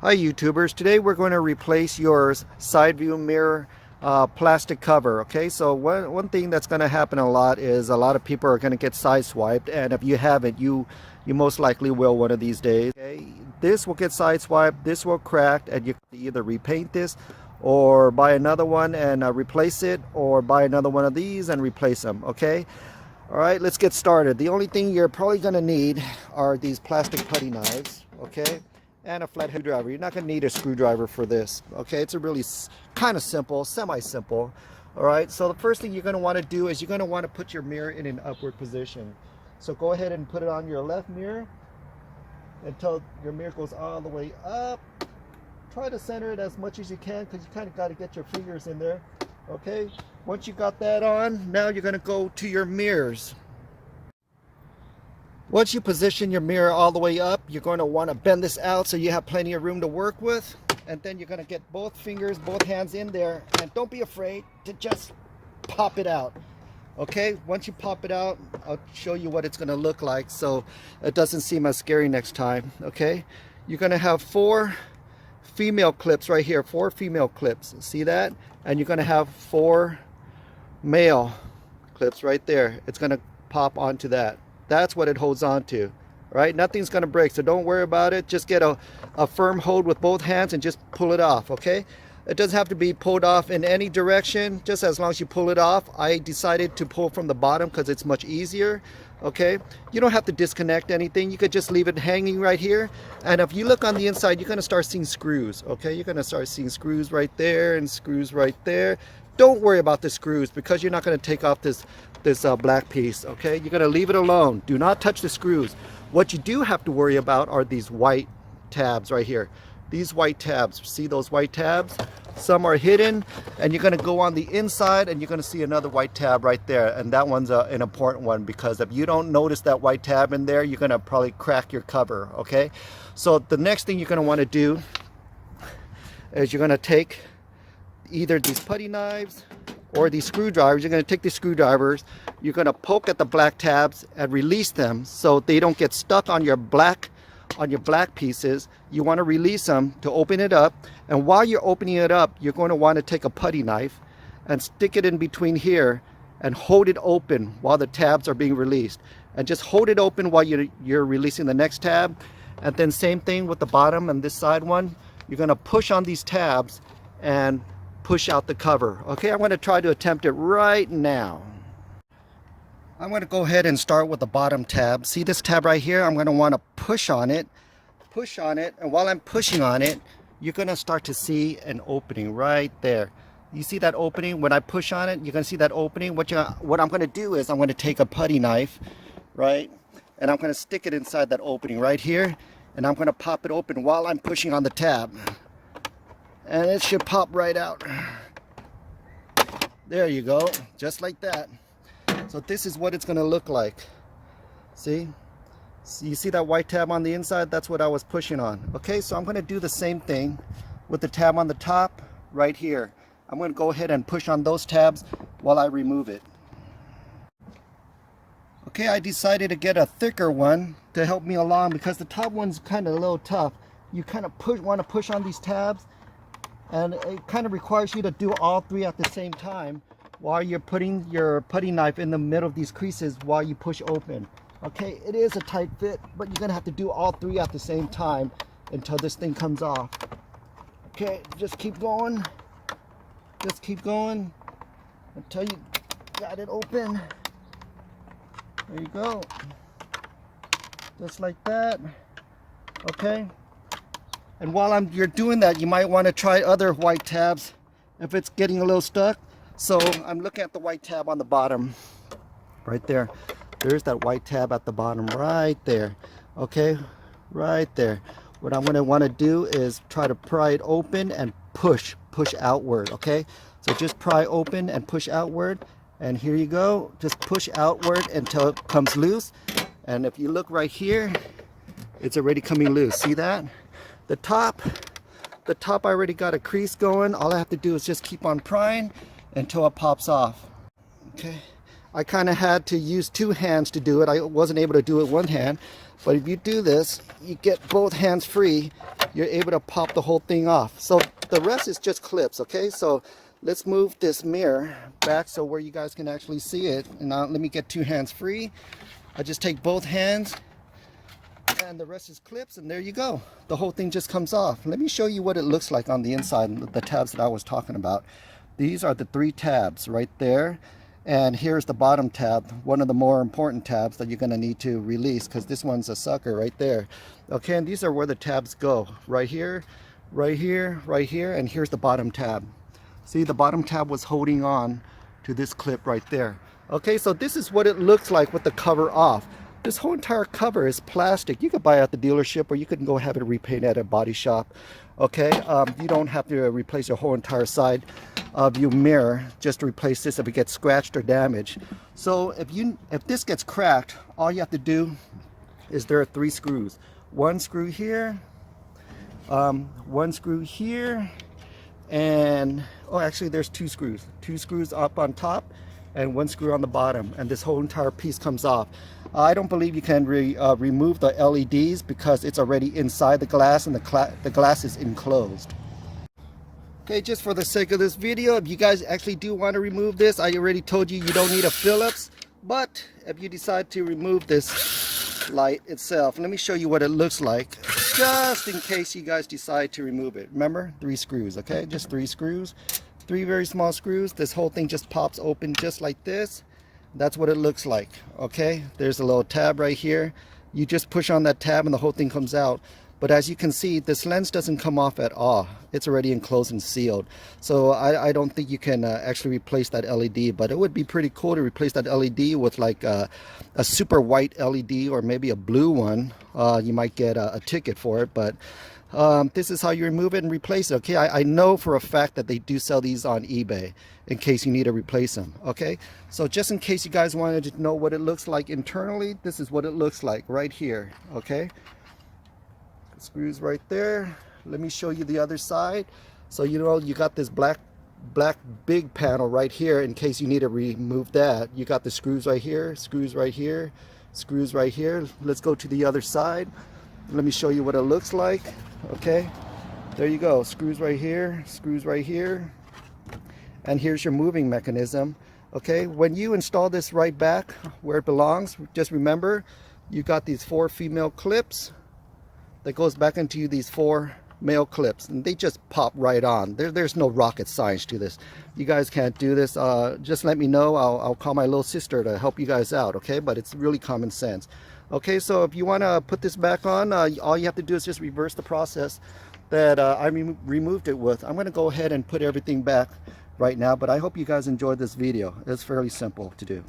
Hi YouTubers, today we're going to replace your side view mirror plastic cover. Okay, so one thing that's going to happen a lot is a lot of people are going to get side swiped, and if you haven't, you most likely will one of these days. Okay, this will get side swiped, this will crack, and you can either repaint this or buy another one and replace it, or buy another one of these and replace them. Okay, all right, let's get started. The only thing you're probably going to need are these plastic putty knives. Okay, and a flathead screwdriver. You're not going to need a screwdriver for this. Okay, it's a really kind of simple, semi-simple. All right, so the first thing you're going to want to do is you're going to want to put your mirror in an upward position. So go ahead and put it on your left mirror until your mirror goes all the way up. Try to center it as much as you can, because you kind of got to get your fingers in there. Okay, once you got that on, now you're going to go to your mirrors. Once you position your mirror all the way up, you're going to want to bend this out so you have plenty of room to work with. And then you're going to get both fingers, both hands in there, and don't be afraid to just pop it out. Okay, once you pop it out, I'll show you what it's going to look like so it doesn't seem as scary next time. Okay, you're going to have 4 female clips right here, 4 female clips. See that? And you're going to have 4 male clips right there. It's going to pop onto that. That's what it holds on to, right? Nothing's going to break, so don't worry about it. Just get a firm hold with both hands and just pull it off. Okay, it doesn't have to be pulled off in any direction, just as long as you pull it off. I decided to pull from the bottom because it's much easier. Okay, you don't have to disconnect anything. You could just leave it hanging right here, and if you look on the inside, you're going to start seeing screws. Okay, you're going to start seeing screws right there and screws right there. Don't worry about the screws, because you're not going to take off this black piece. Okay, you're going to leave it alone. Do not touch the screws. What you do have to worry about are these white tabs right here. These white tabs, see those white tabs? Some are hidden, and you're going to go on the inside and you're going to see another white tab right there, and that one's an important one, because if you don't notice that white tab in there, you're going to probably crack your cover. Okay, so the next thing you're going to want to do is you're going to take either these putty knives or these screwdrivers. You're going to take these screwdrivers, you're going to poke at the black tabs and release them so they don't get stuck on your black pieces. You want to release them to open it up, and while you're opening it up, you're going to want to take a putty knife and stick it in between here and hold it open while the tabs are being released, and just hold it open while you're releasing the next tab. And then same thing with the bottom and this side one. You're going to push on these tabs and push out the cover. Okay, I'm going to try to attempt it right now. I'm going to go ahead and start with the bottom tab. See this tab right here? I'm going to want to push on it, and while I'm pushing on it, you're going to start to see an opening right there. You see that opening? When I push on it, you're going to see that opening. What I'm going to do is I'm going to take a putty knife, right, and I'm going to stick it inside that opening right here, and I'm going to pop it open while I'm pushing on the tab. And it should pop right out. There you go, just like that. So this is what it's going to look like. See? You see that white tab on the inside? That's what I was pushing on. Okay, so I'm going to do the same thing with the tab on the top right here. I'm going to go ahead and push on those tabs while I remove it. Okay, I decided to get a thicker one to help me along, because the top one's kind of a little tough. You kind of want to push on these tabs, and it kind of requires you to do all 3 at the same time while you're putting your putty knife in the middle of these creases while you push open. Okay, it is a tight fit, but you're gonna have to do all 3 at the same time until this thing comes off. Okay, just keep going until you got it open. There you go, just like that. Okay, and while you're doing that, you might want to try other white tabs if it's getting a little stuck. So I'm looking at the white tab on the bottom right there. There's that white tab at the bottom right there. Okay, right there. What I'm going to want to do is try to pry it open and push outward. Okay, so just pry open and push outward, and here you go. Just push outward until it comes loose. And if you look right here, it's already coming loose. See that? The top I already got a crease going. All I have to do is just keep on prying until it pops off. Okay, I kind of had to use 2 hands to do it. I wasn't able to do it one hand, but if you do this, you get both hands free you're able to pop the whole thing off. So the rest is just clips, okay? So let's move this mirror back so where you guys can actually see it. And now let me get 2 hands free. I just take both hands and the rest is clips, and there you go. The whole thing just comes off. Let me show you what it looks like on the inside, the tabs that I was talking about. These are the 3 tabs right there. And here's the bottom tab, one of the more important tabs that you're going to need to release, because this one's a sucker right there. Okay, and these are where the tabs go. Right here, right here, right here, and here's the bottom tab. See, the bottom tab was holding on to this clip right there. Okay, so this is what it looks like with the cover off. This whole entire cover is plastic. You could buy it at the dealership, or you can go have it repainted at a body shop. Okay, you don't have to replace your whole entire side of your mirror just to replace this if it gets scratched or damaged. So if this gets cracked, all you have to do is there are 3 screws. 1 screw here, 1 screw here, and oh, actually there's 2 screws. 2 screws up on top and 1 screw on the bottom, and this whole entire piece comes off. I don't believe you can remove the LEDs because it's already inside the glass, and the glass is enclosed. Okay, just for the sake of this video, if you guys actually do want to remove this, I already told you you don't need a Phillips. But if you decide to remove this light itself, let me show you what it looks like, just in case you guys decide to remove it. Remember, 3 screws, okay? Just 3 screws, 3 very small screws. This whole thing just pops open just like this. That's what it looks like, okay? There's a little tab right here. You just push on that tab and the whole thing comes out. But as you can see, this lens doesn't come off at all. It's already enclosed and sealed. So I don't think you can actually replace that LED, but it would be pretty cool to replace that LED with like a super white LED or maybe a blue one. You might get a ticket for it, but this is how you remove it and replace it. Okay, I know for a fact that they do sell these on eBay in case you need to replace them. Okay, so just in case you guys wanted to know what it looks like internally, this is what it looks like right here. Okay, screws right there. Let me show you the other side. So you know, you got this black big panel right here in case you need to remove that. You got the screws right here, screws right here, screws right here. Let's go to the other side. Let me show you what it looks like. Okay, there you go, screws right here, screws right here, and here's your moving mechanism. Okay, when you install this right back where it belongs, just remember you got these 4 female clips that goes back into these 4 male clips, and they just pop right on. There's no rocket science to this. You guys can't do this. Just let me know. I'll call my little sister to help you guys out. Okay, but it's really common sense. Okay, so if you want to put this back on, all you have to do is just reverse the process that I removed it with. I'm going to go ahead and put everything back right now, but I hope you guys enjoyed this video. It's fairly simple to do.